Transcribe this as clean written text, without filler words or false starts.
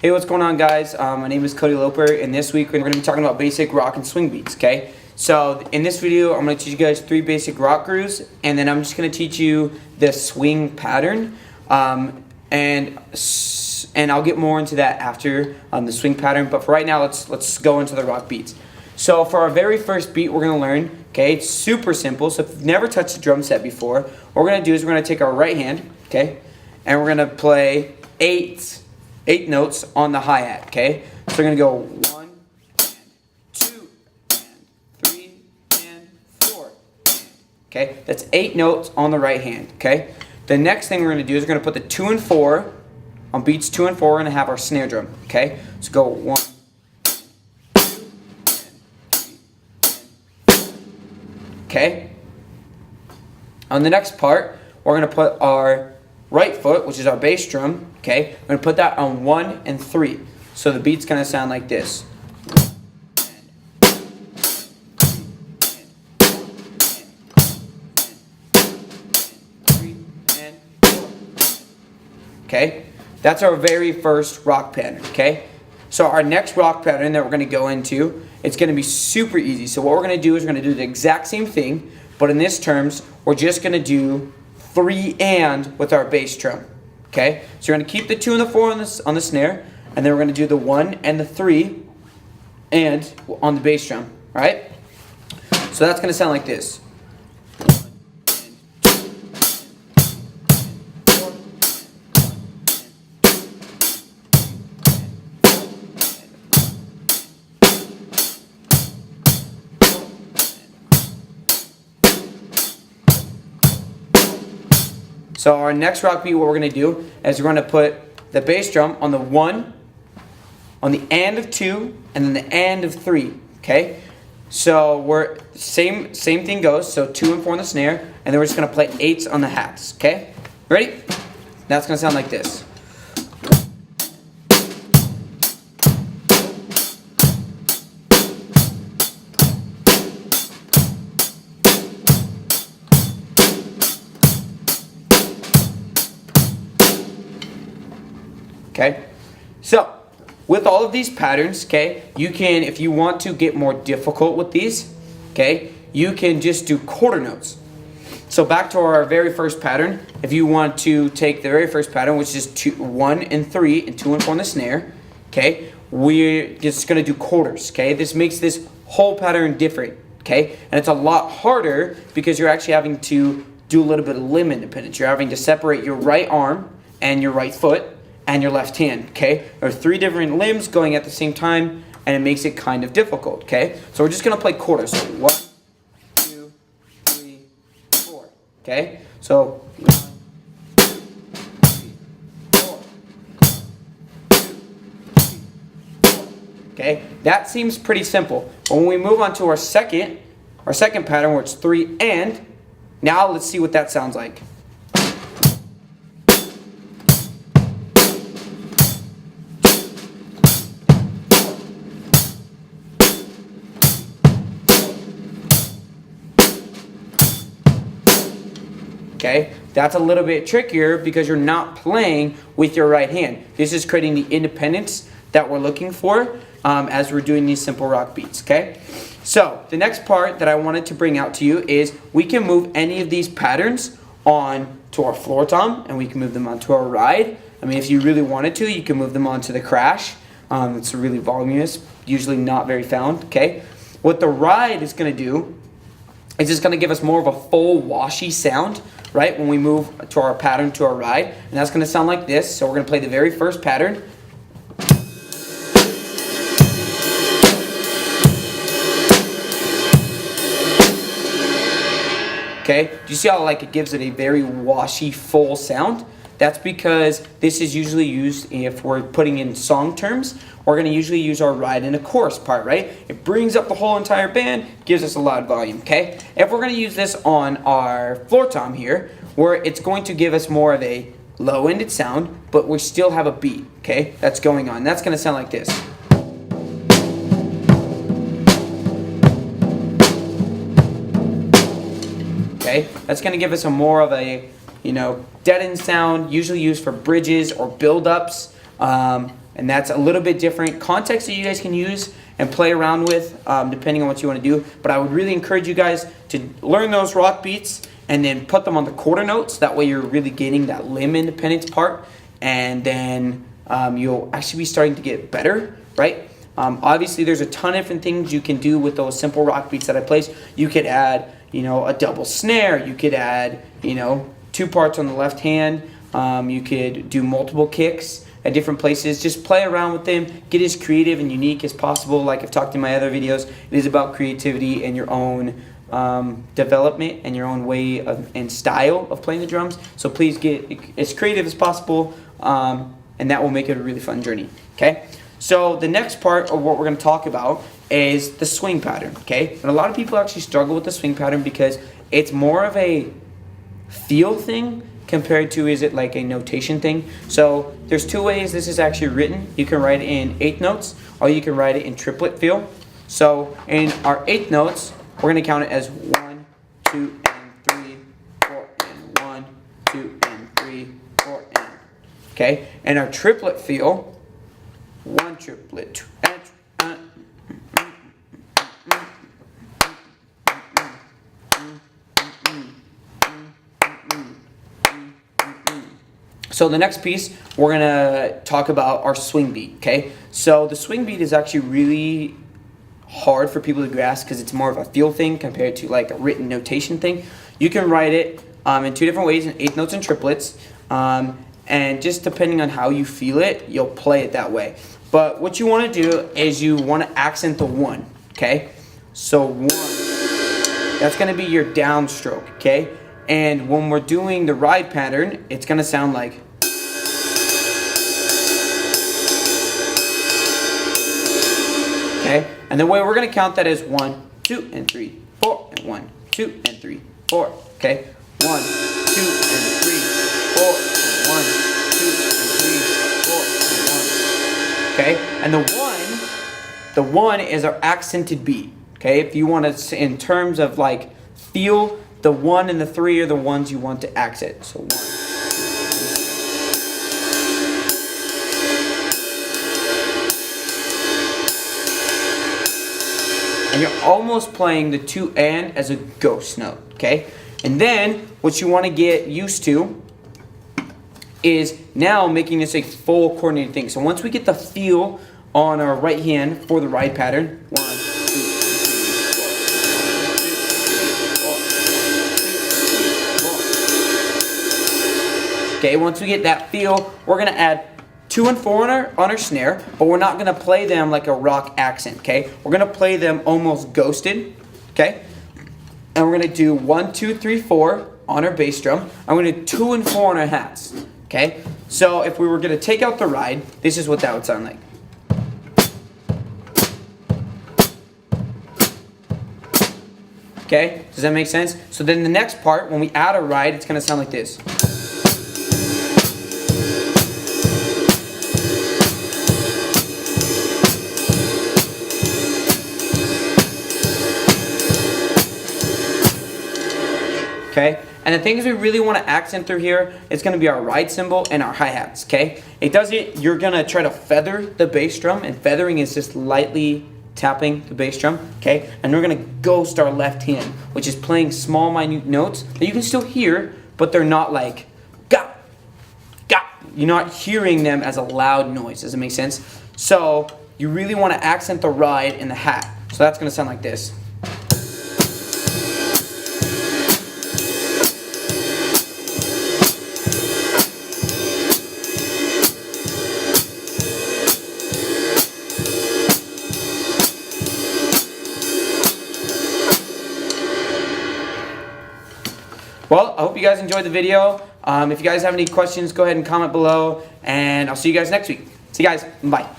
Hey, what's going on, guys? My name is Cody Loper, and this week we're going to be talking about basic rock and swing beats, okay? So in this video, I'm going to teach you guys 3 basic rock grooves, and then I'm just going to teach you the swing pattern, and I'll get more into that after the swing pattern. But for right now, let's go into the rock beats. So for our very first beat, we're going to learn, okay? It's super simple. So if you've never touched a drum set before, what we're going to do is we're going to take our right hand, okay, and we're going to play 8 notes on the hi-hat, okay? So we're going to go 1, and 2, and 3, and 4, okay? That's 8 notes on the right hand, okay? The next thing we're going to do is we're going to put the 2 and 4 on beats 2 and 4. We're going to have our snare drum, okay? So go 1, 2, and 3, okay? On the next part, we're going to put our right foot, which is our bass drum, okay? We're going to put that on 1 and 3. So the beat's going to sound like this. Okay? That's our very first rock pattern, okay? So our next rock pattern that we're going to go into, it's going to be super easy. So what we're going to do is we're going to do the exact same thing, but in this terms, we're just going to do 3 and with our bass drum, okay? So you're going to keep the 2 and the 4 on the snare, and then we're going to do the 1 and the 3 and on the bass drum, all right? So that's going to sound like this. So our next rock beat, what we're going to do is we're going to put the bass drum on the 1, on the and of 2, and then the and of 3, okay? So we're, same thing goes, so 2 and 4 on the snare, and then we're just going to play 8s on the hats, okay? Ready? That's going to sound like this. Okay, so with all of these patterns, okay, you can, if you want to get more difficult with these, okay, you can just do quarter notes. So back to our very first pattern, if you want to take the very first pattern, which is 1 and 3 and 2 and 4 on the snare, okay, we're just going to do quarters, okay? This makes this whole pattern different, okay? And it's a lot harder because you're actually having to do a little bit of limb independence. You're having to separate your right arm and your right foot and your left hand, okay? There are 3 different limbs going at the same time, and it makes it kind of difficult, okay? So we're just going to play quarters. So 1, 2, 3, 4, okay? So 1, 2, 3, 4, 2, 3, 4, okay? That seems pretty simple. But when we move on to our second pattern, where it's 3 and, now let's see what that sounds like. Okay, that's a little bit trickier because you're not playing with your right hand. This is creating the independence that we're looking for as we're doing these simple rock beats, okay? So the next part that I wanted to bring out to you is we can move any of these patterns on to our floor tom, and we can move them onto our ride. I mean, if you really wanted to, you can move them onto the crash. It's really voluminous, usually not very found, okay? What the ride is going to do is just going to give us more of a full washy sound, right, when we move to our pattern to our ride. And that's going to sound like this. So we're going to play the very first pattern. Okay, do you see how like it gives it a very washy, full sound? That's because this is usually used if we're putting in song terms. We're going to usually use our ride in a chorus part, right? It brings up the whole entire band, gives us a loud volume, okay? If we're going to use this on our floor tom here, where it's going to give us more of a low-ended sound, but we still have a beat, okay? That's going on. That's going to sound like this. Okay? That's going to give us a more of a, deadened sound, usually used for bridges or build-ups. And that's a little bit different context that you guys can use and play around with depending on what you want to do. But I would really encourage you guys to learn those rock beats and then put them on the quarter notes. That way you're really getting that limb independence part, and then you'll actually be starting to get better, right? Obviously there's a ton of different things you can do with those simple rock beats that I place. You could add, a double snare. You could add, 2 parts on the left hand. You could do multiple kicks at different places. Just play around with them. Get as creative and unique as possible. Like I've talked in my other videos, it is about creativity and your own development and your own way of and style of playing the drums. So please get as creative as possible, and that will make it a really fun journey. Okay. So the next part of what we're going to talk about is the swing pattern. Okay. And a lot of people actually struggle with the swing pattern because it's more of a feel thing compared to is it like a notation thing. So there's 2 ways this is actually written. You can write it in 8th notes, or you can write it in triplet feel. So in our 8th notes, we're going to count it as 1, 2, and 3, 4, and 1, 2, and 3, 4, and. Okay. And our triplet feel, 1 triplet, 2, and. So the next piece, we're going to talk about our swing beat, okay? So the swing beat is actually really hard for people to grasp because it's more of a feel thing compared to like a written notation thing. You can write it in 2 different ways, in 8th notes and triplets, and just depending on how you feel it, you'll play it that way. But what you want to do is you want to accent the 1, okay? So 1, that's going to be your downstroke, okay? And when we're doing the ride pattern, it's going to sound like. Okay? And the way we're going to count that is 1, 2, and 3, 4, and 1, 2, and 3, 4. Okay? 1, 2, and 3, 4, and 1, 2, and 3, 4, and 1. Okay? And the 1 is our accented beat. Okay? If you want to, in terms of like feel, the 1 and the 3 are the ones you want to accent. So 1. And you're almost playing the 2 and as a ghost note, okay? And then what you want to get used to is now making this a full coordinated thing. So once we get the feel on our right hand for the ride pattern, 1, 2, 3, 4. Okay, once we get that feel, we're going to add 2 and 4 on our snare, but we're not going to play them like a rock accent, okay? We're going to play them almost ghosted, okay? And we're going to do 1, 2, 3, 4 on our bass drum. I'm going to do 2 and 4 on our hats, okay? So if we were going to take out the ride, this is what that would sound like. Okay, does that make sense? So then the next part, when we add a ride, it's going to sound like this. Okay, and the things we really want to accent through here, it's going to be our ride cymbal and our hi-hats, okay? You're going to try to feather the bass drum, and feathering is just lightly tapping the bass drum, okay? And we're going to ghost our left hand, which is playing small, minute notes that you can still hear, but they're not like, ga, ga. You're not hearing them as a loud noise. Does it make sense? So you really want to accent the ride and the hat. So that's going to sound like this. Well, I hope you guys enjoyed the video. If you guys have any questions, go ahead and comment below, and I'll see you guys next week. See you guys. Bye.